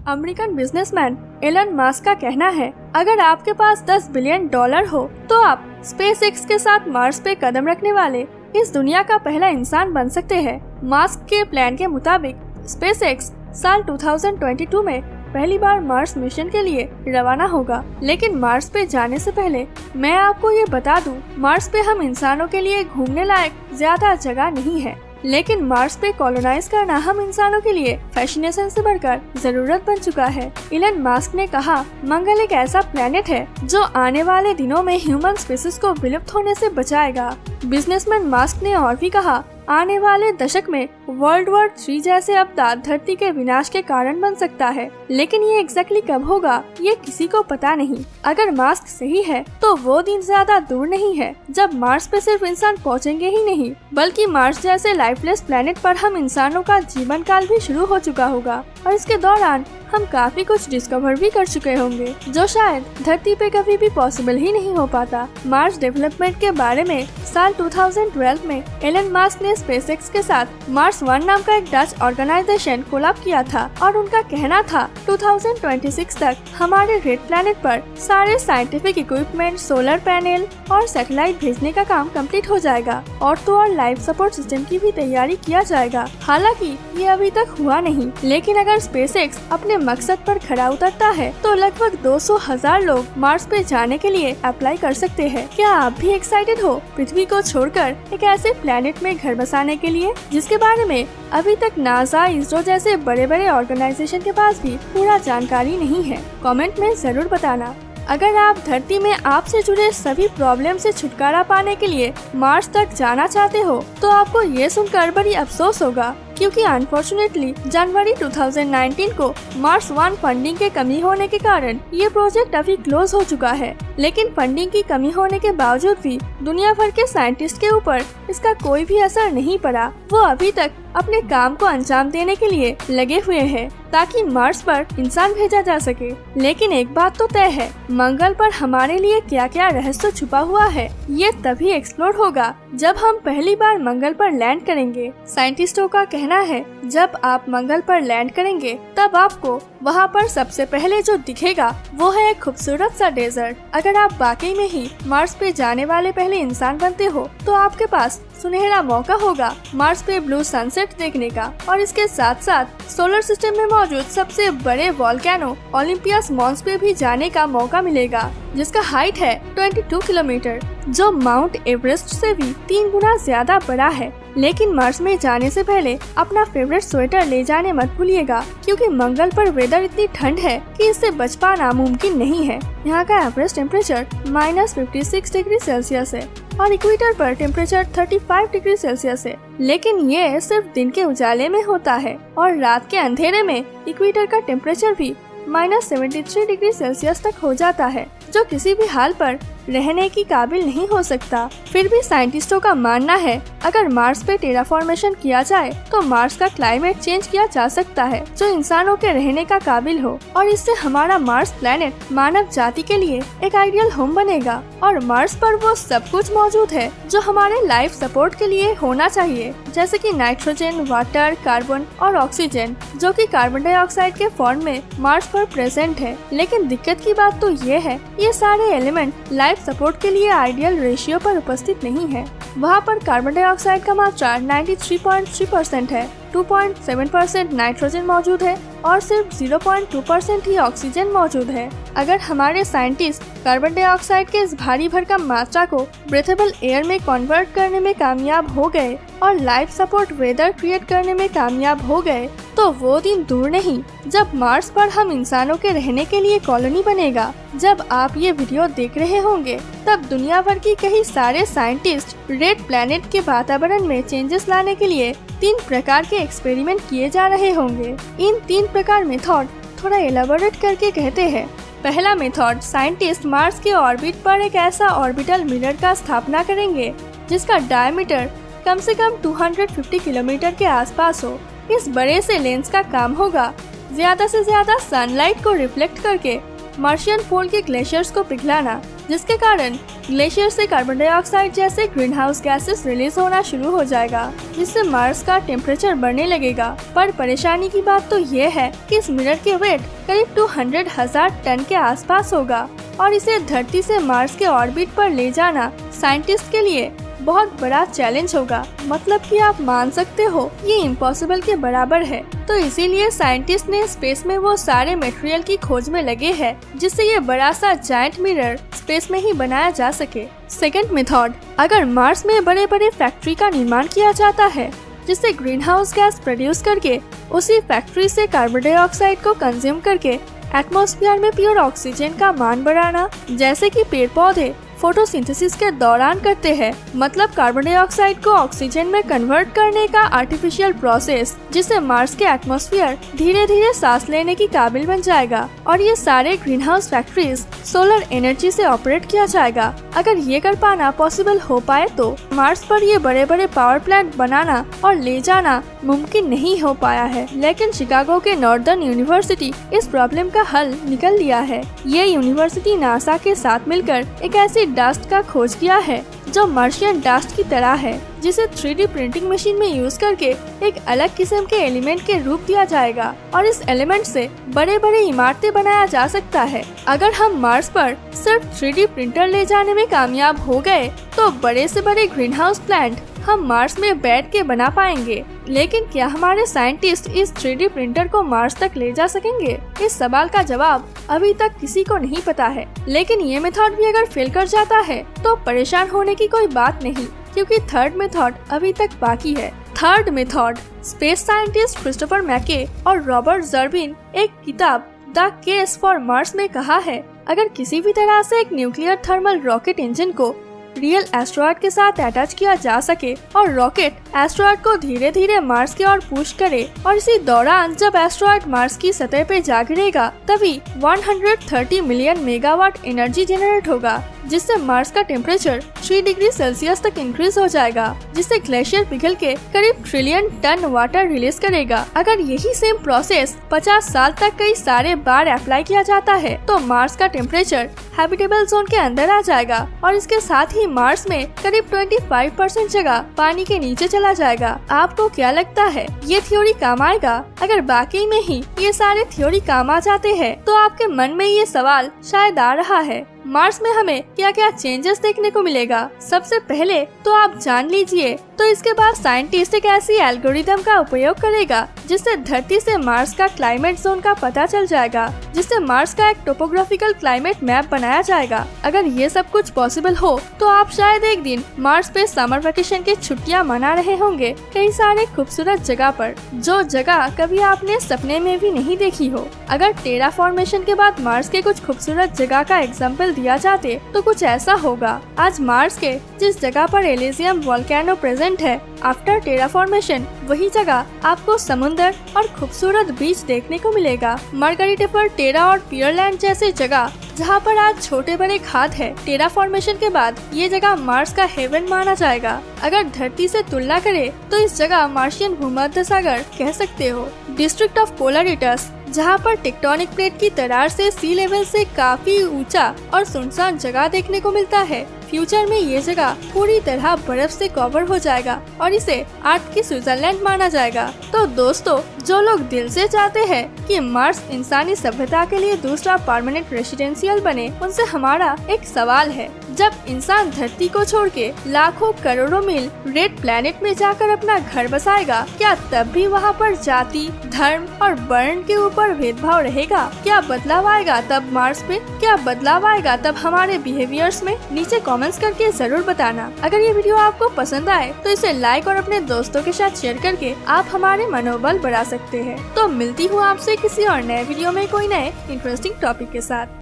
American businessman Elon Musk का कहना है, अगर आपके पास $10 बिलियन हो तो आप स्पेसएक्स के साथ मार्स पे कदम रखने वाले इस दुनिया का पहला इंसान बन सकते हैं। मस्क के प्लान के मुताबिक स्पेसएक्स साल 2022 में पहली बार मार्स मिशन के लिए रवाना होगा। लेकिन मार्स पे जाने से पहले मैं आपको ये बता दूं, मार्स पे हम इंसानों के लिए घूमने लायक ज्यादा जगह नहीं है, लेकिन मार्स पे कॉलोनाइज करना हम इंसानों के लिए फैसिनेशन से बढ़कर जरूरत बन चुका है। एलन मस्क ने कहा, मंगल एक ऐसा प्लेनेट है जो आने वाले दिनों में ह्यूमन स्पीसीज को विलुप्त होने से बचाएगा। बिजनेसमैन मस्क ने और भी कहा, आने वाले दशक में वर्ल्ड वॉर 3 जैसे अपराध धरती के विनाश के कारण बन सकता है, लेकिन ये एग्जैक्टली कब होगा ये किसी को पता नहीं। अगर मस्क सही है तो वो दिन ज्यादा दूर नहीं है जब मार्स पे सिर्फ इंसान पहुंचेंगे ही नहीं, बल्कि मार्स जैसे लाइफलेस प्लेनेट पर हम इंसानों का जीवन काल भी शुरू हो चुका होगा और इसके दौरान हम काफी कुछ डिस्कवर भी कर चुके होंगे जो शायद धरती पे कभी भी पॉसिबल ही नहीं हो पाता। मार्स डेवलपमेंट के बारे में साल 2012 में एलन मस्क ने स्पेसएक्स के साथ मार्स वन नाम का एक डच ऑर्गेनाइजेशन कोलैब किया था और उनका कहना था 2026 तक हमारे रेड प्लैनेट पर सारे साइंटिफिक इक्विपमेंट, सोलर पैनल और सैटेलाइट भेजने का काम कंप्लीट हो जाएगा और तो और लाइफ सपोर्ट सिस्टम की भी तैयारी किया जाएगा। हालांकि ये अभी तक हुआ नहीं, लेकिन अगर स्पेसएक्स अपने मकसद पर खरा उतरता है तो लगभग 200,000 लोग मार्स पे जाने के लिए अप्लाई कर सकते हैं। क्या आप भी एक्साइटेड हो पृथ्वी को छोड़कर एक ऐसे प्लेनेट में घर बसाने के लिए जिसके बारे में अभी तक नासा, इसरो जैसे बड़े बड़े ऑर्गेनाइजेशन के पास भी पूरा जानकारी नहीं है? कमेंट में जरूर बताना। अगर आप धरती में आपसे जुड़े सभी प्रॉब्लम से छुटकारा पाने के लिए मार्स तक जाना चाहते हो तो आपको ये सुनकर बड़ी अफसोस होगा, क्योंकि अनफॉर्चुनेटली जनवरी 2019 को मार्स वन फंडिंग के कमी होने के कारण ये प्रोजेक्ट अभी क्लोज हो चुका है। लेकिन फंडिंग की कमी होने के बावजूद भी दुनिया भर के साइंटिस्ट के ऊपर इसका कोई भी असर नहीं पड़ा। वो अभी तक अपने काम को अंजाम देने के लिए लगे हुए हैं ताकि मार्स पर इंसान भेजा जा सके। लेकिन एक बात तो तय है, मंगल पर हमारे लिए क्या क्या रहस्य छुपा हुआ है ये तभी एक्सप्लोर होगा जब हम पहली बार मंगल पर लैंड करेंगे। साइंटिस्टों का कहना है, जब आप मंगल पर लैंड करेंगे तब आपको वहाँ पर सबसे पहले जो दिखेगा वो है एक खूबसूरत सा डेजर्ट। अगर आप वाकई में ही मार्स पे जाने वाले पहले इंसान बनते हो तो आपके पास सुनहरा मौका होगा मार्स पे ब्लू सनसेट देखने का और इसके साथ साथ सोलर सिस्टम में मौजूद सबसे बड़े वोल्केनो ओलंपस मॉन्स पे भी जाने का मौका मिलेगा, जिसका हाइट है 22 किलोमीटर, जो माउंट एवरेस्ट से भी 3 गुना ज्यादा बड़ा है। लेकिन मार्स में जाने से पहले अपना फेवरेट स्वेटर ले जाने मत भूलिएगा, क्योंकि मंगल पर वेदर इतनी ठंड है कि इससे बच पाना मुमकिन नहीं है। यहाँ का एवरेज टेम्परेचर -56 डिग्री सेल्सियस है और इक्वेटर पर टेम्परेचर 35 डिग्री सेल्सियस है। लेकिन ये सिर्फ दिन के उजाले में होता है और रात के अंधेरे में इक्वेटर का टेम्परेचर भी -73 डिग्री सेल्सियस तक हो जाता है, जो किसी भी हाल पर रहने की काबिल नहीं हो सकता। फिर भी साइंटिस्टों का मानना है, अगर मार्स पे टेराफॉर्मेशन किया जाए तो मार्स का क्लाइमेट चेंज किया जा सकता है जो इंसानों के रहने का काबिल हो और इससे हमारा मार्स प्लेनेट मानव जाति के लिए एक आइडियल होम बनेगा और मार्स पर वो सब कुछ मौजूद है जो हमारे लाइफ सपोर्ट के लिए होना चाहिए, जैसे कि नाइट्रोजन, वाटर, कार्बन और ऑक्सीजन, जो कि कार्बन डाइऑक्साइड के फॉर्म में मार्स पर प्रेजेंट है। लेकिन दिक्कत की बात तो ये है, ये सारे एलिमेंट लाइफ सपोर्ट के लिए आइडियल रेशियो पर उपस्थित नहीं है। वहाँ पर कार्बन डाइऑक्साइड का मात्रा 93.3% है, 2.7% नाइट्रोजन मौजूद है और सिर्फ 0.2% ही ऑक्सीजन मौजूद है। अगर हमारे साइंटिस्ट कार्बन डाइऑक्साइड के इस भारी भरकम मात्रा को ब्रीथेबल एयर में कन्वर्ट करने में कामयाब हो गए और लाइफ सपोर्ट वेदर क्रिएट करने में कामयाब हो गए तो वो दिन दूर नहीं जब मार्स पर हम इंसानों के रहने के लिए कॉलोनी बनेगा। जब आप ये वीडियो देख रहे होंगे तब दुनिया भर की कई सारे साइंटिस्ट रेड प्लैनेट के वातावरण में चेंजेस लाने के लिए 3 प्रकार के एक्सपेरिमेंट किए जा रहे होंगे। इन 3 प्रकार मेथड थोड़ा एलाबोरेट करके कहते हैं। पहला मेथड, साइंटिस्ट मार्स के ऑर्बिट पर एक ऐसा ऑर्बिटल मिरर का स्थापना करेंगे जिसका डायमीटर कम से कम 250 किलोमीटर के आसपास हो। इस बड़े से लेंस का काम होगा ज्यादा से ज्यादा सनलाइट को रिफ्लेक्ट करके मार्शियन पोल के ग्लेशियर्स को पिघलाना। जिसके कारण ग्लेशियर से कार्बन डाइऑक्साइड जैसे ग्रीन हाउस गैसेस रिलीज होना शुरू हो जाएगा, जिससे मार्स का टेम्परेचर बढ़ने लगेगा। पर परेशानी की बात तो ये है कि इस मिरर के वेट करीब 200,000 टन के आसपास होगा और इसे धरती से मार्स के ऑर्बिट पर ले जाना साइंटिस्ट के लिए बहुत बड़ा चैलेंज होगा। मतलब कि आप मान सकते हो ये इम्पॉसिबल के बराबर है। तो इसीलिए साइंटिस्ट ने स्पेस में वो सारे मटेरियल की खोज में लगे हैं जिससे ये बड़ा सा जायंट मिरर स्पेस में ही बनाया जा सके। सेकंड मेथड, अगर मार्स में बड़े बड़े फैक्ट्री का निर्माण किया जाता है जिससे ग्रीन हाउस गैस प्रोड्यूस करके उसी फैक्ट्री से कार्बन डाइऑक्साइड को कंज्यूम करके एटमॉस्फेयर में प्योर ऑक्सीजन का मान बढ़ाना, जैसे कि पेड़ पौधे फोटोसिंथेसिस के दौरान करते हैं, मतलब कार्बन डाइऑक्साइड को ऑक्सीजन में कन्वर्ट करने का आर्टिफिशियल प्रोसेस, जिससे मार्स के एटमॉस्फेयर धीरे धीरे सांस लेने की काबिल बन जाएगा। और ये सारे green house factories solar energy से ऑपरेट किया जाएगा। अगर ये कर पाना पॉसिबल हो पाए तो मार्स पर ये बड़े बड़े पावर प्लांट बनाना और ले जाना मुमकिन नहीं हो पाया है, लेकिन शिकागो के नॉर्दर्न यूनिवर्सिटी इस प्रॉब्लम का हल निकल लिया है। ये यूनिवर्सिटी नासा के साथ मिलकर एक ऐसी डस्ट का खोज किया है जो मार्शियन डस्ट की तरह है, जिसे 3D प्रिंटिंग मशीन में यूज करके एक अलग किस्म के एलिमेंट के रूप दिया जाएगा और इस एलिमेंट से बड़े बड़े इमारतें बनाया जा सकता है। अगर हम मार्स पर सिर्फ 3D प्रिंटर ले जाने में कामयाब हो गए तो बड़े से बड़े ग्रीन हाउस प्लांट हम मार्स में बैठ के बना पाएंगे। लेकिन क्या हमारे साइंटिस्ट इस 3D प्रिंटर को मार्स तक ले जा सकेंगे? इस सवाल का जवाब अभी तक किसी को नहीं पता है। लेकिन ये मेथड भी अगर फेल कर जाता है तो परेशान होने की कोई बात नहीं, क्योंकि थर्ड मेथड अभी तक बाकी है। Third method, space scientist Christopher मैके और रॉबर्ट जर्बिन एक किताब द केस फॉर मार्स में कहा है, अगर किसी भी तरह से एक न्यूक्लियर थर्मल रॉकेट इंजन को रियल एस्ट्रॉयड के साथ अटैच किया जा सके और रॉकेट एस्ट्रॉयड को धीरे धीरे मार्स की ओर पुश करे और इसी दौरान जब एस्ट्रॉयड मार्स की सतह पे जा गिरेगा तभी 130 मिलियन मेगावाट एनर्जी जनरेट होगा, जिससे मार्स का टेम्परेचर 3 डिग्री सेल्सियस तक इंक्रीज हो जाएगा, जिससे ग्लेशियर पिघल के करीब ट्रिलियन टन वाटर रिलीज करेगा। अगर यही सेम प्रोसेस 50 साल तक कई सारे बार अप्लाई किया जाता है तो मार्स का टेम्परेचर हैबिटेबल जोन के अंदर आ जाएगा और इसके साथ ही मार्स में करीब 25% जगह पानी के नीचे चला जाएगा। आपको क्या लगता है ये थ्योरी काम आएगा? अगर वाकई में ही ये सारे थ्योरी काम आ जाते हैं तो आपके मन में ये सवाल शायद आ रहा है, मार्स में हमें क्या क्या चेंजेस देखने को मिलेगा? सबसे पहले तो आप जान लीजिए, तो इसके बाद साइंटिस्ट एक ऐसी एल्गोरिदम का उपयोग करेगा जिससे धरती से मार्स का क्लाइमेट जोन का पता चल जाएगा, जिससे मार्स का एक टोपोग्राफिकल क्लाइमेट मैप बनाया जाएगा। अगर ये सब कुछ पॉसिबल हो तो आप शायद एक दिन मार्स पे समर वेकेशन की छुट्टियां मना रहे होंगे कई सारे खूबसूरत जगह पर, जो जगह कभी आपने सपने में भी नहीं देखी हो। अगर टेराफॉर्मेशन के बाद मार्स के कुछ खूबसूरत जगह का एग्जाम्पल दिया जाते तो कुछ ऐसा होगा। आज मार्स के जिस जगह पर एलिजियम वोल्केनो प्रेजेंट है, आफ्टर टेराफॉर्मेशन वही जगह आपको समुंदर और खूबसूरत बीच देखने को मिलेगा। मार्गरिटा टेरा और पियरलैंड जैसे जगह जहाँ पर आज छोटे बड़े खाद है, टेराफॉर्मेशन के बाद ये जगह मार्स का हेवन माना जाएगा। अगर धरती से तुलना करें तो इस जगह मार्शियन भूमध्य सागर कह सकते हो। डिस्ट्रिक्ट ऑफ पोलारिटस, जहाँ पर टेक्टोनिक प्लेट की दरार से सी लेवल से काफी ऊंचा और सुनसान जगह देखने को मिलता है। फ्यूचर में ये जगह पूरी तरह बर्फ से कवर हो जाएगा और इसे आर्ट की स्विट्जरलैंड माना जाएगा। तो दोस्तों, जो लोग दिल से चाहते हैं कि मार्स इंसानी सभ्यता के लिए दूसरा परमानेंट रेसिडेंशियल बने, उनसे हमारा एक सवाल है, जब इंसान धरती को छोड़ के लाखों करोड़ों मील रेड प्लेनेट में जाकर अपना घर बसाएगा, क्या तब भी वहाँ पर जाति, धर्म और वर्ण के ऊपर भेदभाव रहेगा? क्या बदलाव आएगा तब मार्स पे? क्या बदलाव आएगा तब हमारे बिहेवियर्स में? नीचे कमेंट्स करके जरूर बताना। अगर ये वीडियो आपको पसंद आए तो इसे लाइक और अपने दोस्तों के साथ शेयर करके आप हमारे मनोबल बढ़ा सकते हैं। तो मिलती हूँ आपसे किसी और नए वीडियो में कोई नए इंटरेस्टिंग टॉपिक के साथ।